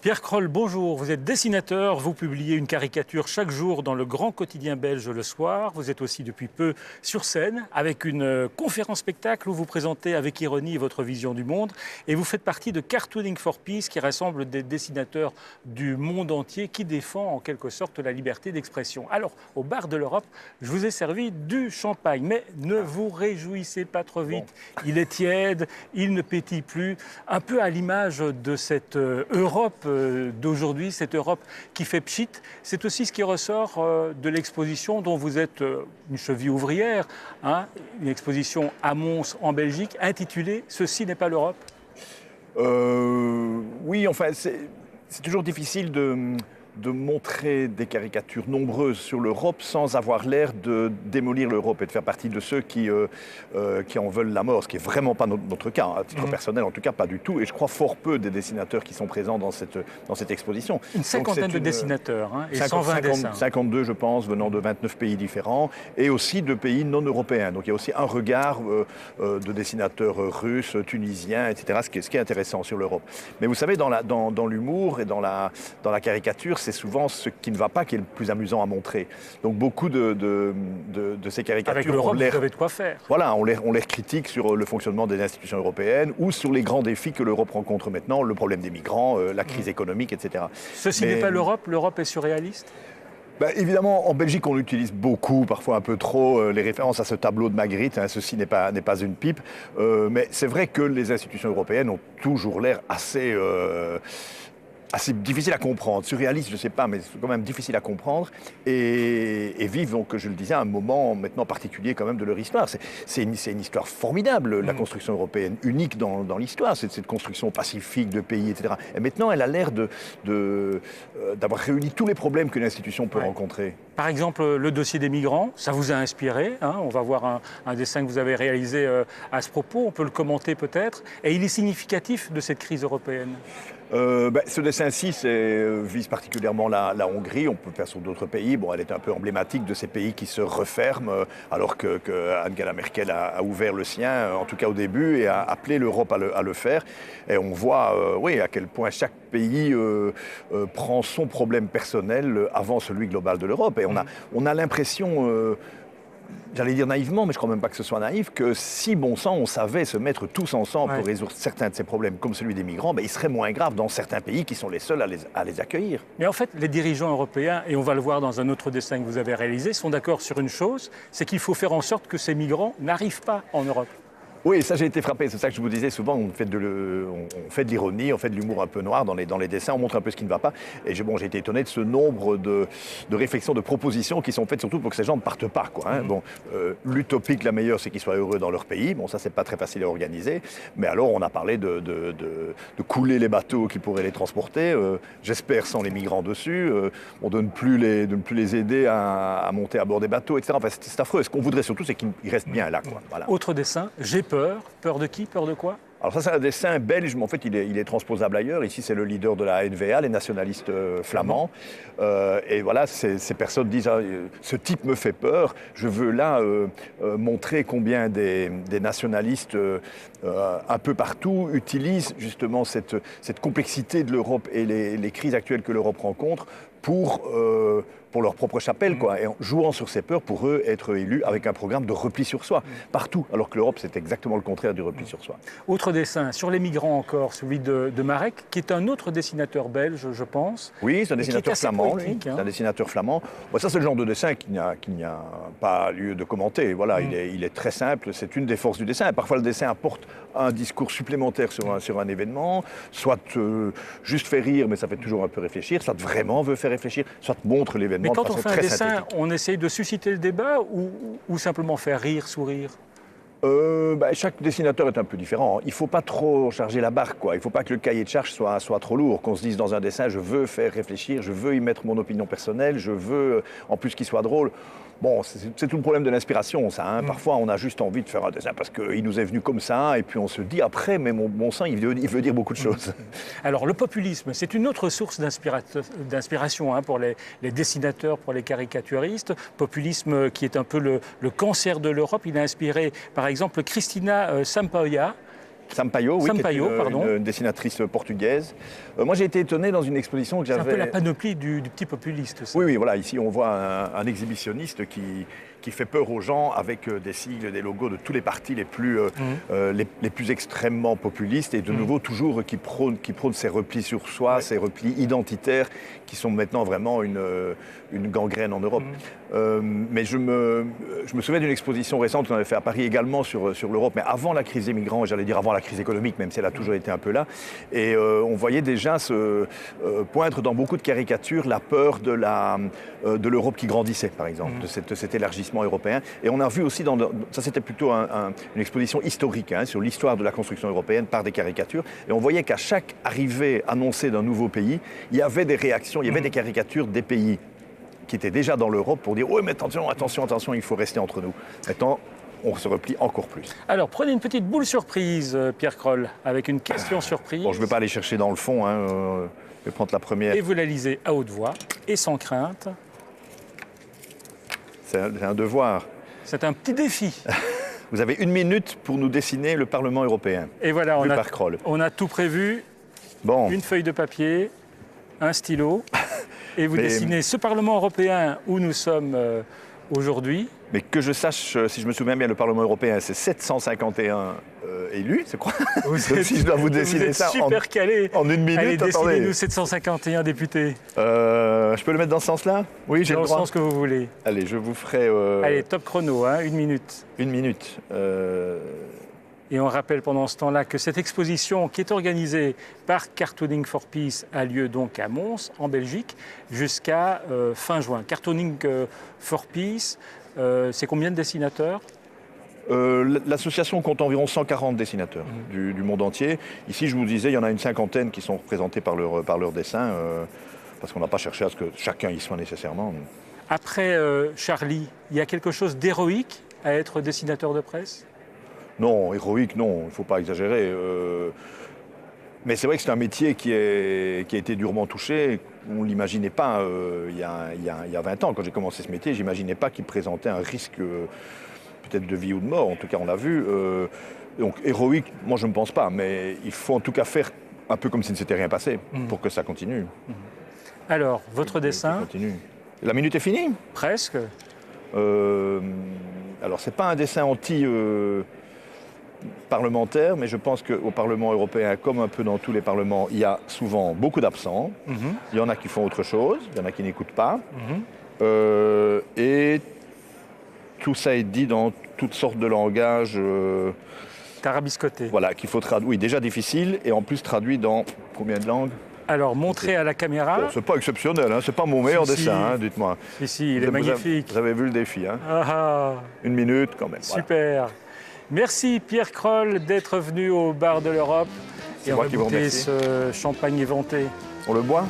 Pierre Kroll, bonjour. Vous êtes dessinateur, vous publiez une caricature chaque jour dans le grand quotidien belge le soir. Vous êtes aussi depuis peu sur scène avec une conférence-spectacle où vous présentez avec ironie votre vision du monde. Et vous faites partie de Cartooning for Peace qui rassemble des dessinateurs du monde entier qui défend en quelque sorte la liberté d'expression. Alors, au bar de l'Europe, je vous ai servi du champagne. Mais ne vous réjouissez pas trop vite. Il est tiède, il ne pétille plus. Un peu à l'image de cette Europe d'aujourd'hui, cette Europe qui fait pchit. C'est aussi ce qui ressort de l'exposition dont vous êtes une cheville ouvrière, une exposition à Mons en Belgique, intitulée « Ceci n'est pas l'Europe ». Oui, enfin, c'est toujours difficile de montrer des caricatures nombreuses sur l'Europe sans avoir l'air de démolir l'Europe et de faire partie de ceux qui en veulent la mort, ce qui n'est vraiment pas notre cas, à titre personnel en tout cas pas du tout, et je crois fort peu des dessinateurs qui sont présents dans cette exposition. Une cinquantaine de dessinateurs et 120 dessins. 52 je pense, venant de 29 pays différents et aussi de pays non européens, donc il y a aussi un regard de dessinateurs russes, tunisiens, etc., ce qui est intéressant sur l'Europe. Mais vous savez, dans l'humour et dans la caricature, c'est souvent ce qui ne va pas qui est le plus amusant à montrer. Donc beaucoup de ces caricatures... Avec l'Europe, vous avez de quoi faire. Voilà, on les critique sur le fonctionnement des institutions européennes ou sur les grands défis que l'Europe rencontre maintenant, le problème des migrants, la crise économique, etc. Ceci n'est pas l'Europe, l'Europe est surréaliste ? Évidemment, en Belgique, on utilise beaucoup, parfois un peu trop, les références à ce tableau de Magritte. Ceci n'est pas une pipe. Mais c'est vrai que les institutions européennes ont toujours l'air assez difficile à comprendre. Surréaliste, je ne sais pas, mais c'est quand même difficile à comprendre. Et vivent, donc, je le disais, un moment maintenant particulier quand même de leur histoire. C'est une histoire formidable, la construction européenne, unique dans l'histoire. C'est cette construction pacifique de pays, etc. Et maintenant, elle a l'air d'avoir réuni tous les problèmes qu'une institution peut rencontrer. Par exemple, le dossier des migrants, ça vous a inspiré. On va voir un dessin que vous avez réalisé à ce propos. On peut le commenter peut-être. Et il est significatif de cette crise européenne. Ce dessin-ci vise particulièrement la Hongrie. On peut le faire sur d'autres pays. Bon, elle est un peu emblématique de ces pays qui se referment, alors que Angela Merkel a ouvert le sien, en tout cas au début, et a appelé l'Europe à le faire. Et on voit, à quel point chaque pays prend son problème personnel avant celui global de l'Europe. Et on a l'impression... J'allais dire naïvement, mais je ne crois même pas que ce soit naïf, que si, bon sang, on savait se mettre tous ensemble pour résoudre certains de ces problèmes, comme celui des migrants, il serait moins grave dans certains pays qui sont les seuls à les accueillir. Mais en fait, les dirigeants européens, et on va le voir dans un autre dessin que vous avez réalisé, sont d'accord sur une chose, c'est qu'il faut faire en sorte que ces migrants n'arrivent pas en Europe. Oui, ça j'ai été frappé, c'est ça que je vous disais, souvent on fait de l'ironie, on fait de l'humour un peu noir dans les dessins, on montre un peu ce qui ne va pas. Et j'ai été étonné de ce nombre de réflexions, de propositions qui sont faites surtout pour que ces gens ne partent pas. L'utopique, la meilleure, c'est qu'ils soient heureux dans leur pays. Bon, ça c'est pas très facile à organiser. Mais alors on a parlé de couler les bateaux qui pourraient les transporter, j'espère sans les migrants dessus, de ne plus les aider à monter à bord des bateaux, etc. Enfin, c'est affreux. Ce qu'on voudrait surtout, c'est qu'ils restent bien là. Voilà. Autre dessin, j'ai peur. Peur de qui? Peur de quoi? Alors ça, c'est un dessin belge, mais en fait, il est transposable ailleurs. Ici, c'est le leader de la NVA, les nationalistes flamands. Et voilà, ces personnes disent ce type me fait peur. Je veux là montrer combien des nationalistes un peu partout utilisent justement cette complexité de l'Europe et les crises actuelles que l'Europe rencontre pour leur propre chapelle, et en jouant sur ces peurs, pour eux, être élus avec un programme de repli sur soi, partout, alors que l'Europe, c'est exactement le contraire du repli sur soi. Autre dessin, sur les migrants encore, celui de Marek, qui est un autre dessinateur belge, je pense. Oui, c'est un dessinateur flamand. Poétique, C'est un dessinateur flamand. Bon, ça, c'est le genre de dessin qu'il n'y a pas lieu de commenter. Voilà, il est très simple, c'est une des forces du dessin. Et parfois, le dessin apporte un discours supplémentaire sur un événement, soit juste fait rire, mais ça fait toujours un peu réfléchir, soit vraiment veut faire réfléchir, soit montre l'événement. Mais quand on fait un dessin, on essaye de susciter le débat ou simplement faire rire, sourire? Chaque dessinateur est un peu différent. Il ne faut pas trop charger la barque, Il ne faut pas que le cahier de charge soit trop lourd, qu'on se dise dans un dessin, je veux faire réfléchir, je veux y mettre mon opinion personnelle, je veux en plus qu'il soit drôle. Bon, c'est tout le problème de l'inspiration, ça. Parfois, on a juste envie de faire un dessin parce qu'il nous est venu comme ça, et puis on se dit après, mais mon bon sang, il veut dire beaucoup de choses. Alors, le populisme, c'est une autre source d'inspiration pour les dessinateurs, pour les caricaturistes. Populisme qui est un peu le cancer de l'Europe. Il a inspiré, par exemple, Christina Sampaia, Sampaio, oui, Sampaio, qui est pardon. une dessinatrice portugaise. Moi, j'ai été étonné dans une exposition que C'est un peu j'avais... la panoplie du petit populiste, ça. Oui, oui, voilà. Ici, on voit un exhibitionniste qui fait peur aux gens avec des sigles, des logos de tous les partis les plus extrêmement populistes et de nouveau toujours qui prônent ces replis sur soi, ces replis identitaires qui sont maintenant vraiment une gangrène en Europe. Mais je me souviens d'une exposition récente qu'on avait fait à Paris également sur l'Europe, mais avant la crise des migrants, j'allais dire avant la crise économique, même si elle a toujours été un peu là. Et on voyait déjà se poindre dans beaucoup de caricatures la peur de l'Europe qui grandissait, par exemple, de cet élargissement européen. Et on a vu aussi, ça c'était plutôt une exposition historique sur l'histoire de la construction européenne par des caricatures. Et on voyait qu'à chaque arrivée annoncée d'un nouveau pays, il y avait des réactions, il y avait des caricatures des pays qui étaient déjà dans l'Europe pour dire « Oui, mais attention, il faut rester entre nous ». Maintenant, on se replie encore plus. Alors, prenez une petite boule surprise, Pierre Kroll, avec une question surprise. Bon, je ne vais pas aller chercher dans le fond, je vais prendre la première. Et vous la lisez à haute voix et sans crainte. C'est un devoir. C'est un petit défi. Vous avez 1 minute pour nous dessiner le Parlement européen. Et voilà, on a tout prévu. Bon. Une feuille de papier, un stylo, et vous dessinez ce Parlement européen où nous sommes aujourd'hui. Mais que je sache, si je me souviens bien, le Parlement européen, c'est 751 élus, c'est quoi? Donc si je dois vous dessiner ça super calé. En 1 minute, allez, attendez. dessinez-nous 751 députés. Je peux le mettre dans ce sens-là? Oui, j'ai le droit. Dans le sens que vous voulez. Allez, je vous ferai... Allez, top chrono, 1 minute. 1 minute. Et on rappelle pendant ce temps-là que cette exposition qui est organisée par Cartooning for Peace a lieu donc à Mons, en Belgique, jusqu'à fin juin. Cartooning for Peace, c'est combien de dessinateurs ? L'association compte environ 140 dessinateurs du monde entier. Ici, je vous disais, il y en a une cinquantaine qui sont représentés par leur dessin, parce qu'on n'a pas cherché à ce que chacun y soit nécessairement. Après Charlie, il y a quelque chose d'héroïque à être dessinateur de presse ? Non, héroïque, non, il ne faut pas exagérer. Mais c'est vrai que c'est un métier qui a été durement touché. On ne l'imaginait pas il y a 20 ans. Quand j'ai commencé ce métier, je n'imaginais pas qu'il présentait un risque peut-être de vie ou de mort. En tout cas, on l'a vu. Donc héroïque, moi je ne pense pas. Mais il faut en tout cas faire un peu comme si ne s'était rien passé pour que ça continue. Alors, votre dessin continue. La minute est finie ? Presque. Alors, ce n'est pas un dessin parlementaire, mais je pense qu'au Parlement européen, comme un peu dans tous les parlements, il y a souvent beaucoup d'absents. Il y en a qui font autre chose, il y en a qui n'écoutent pas. Et tout ça est dit dans toutes sortes de langages. Tarabiscoté. Voilà, qu'il faut traduire. Oui, déjà difficile, et en plus traduit dans combien de langues ? Alors, montrez à la caméra. Bon, c'est pas exceptionnel, c'est pas mon meilleur dessin, dites-moi. Si, il est magnifique. Vous avez vu le défi, 1 minute quand même. Super. Voilà. Merci Pierre Kroll d'être venu au bar de l'Europe et on va goûter ce champagne éventé. On le boit ?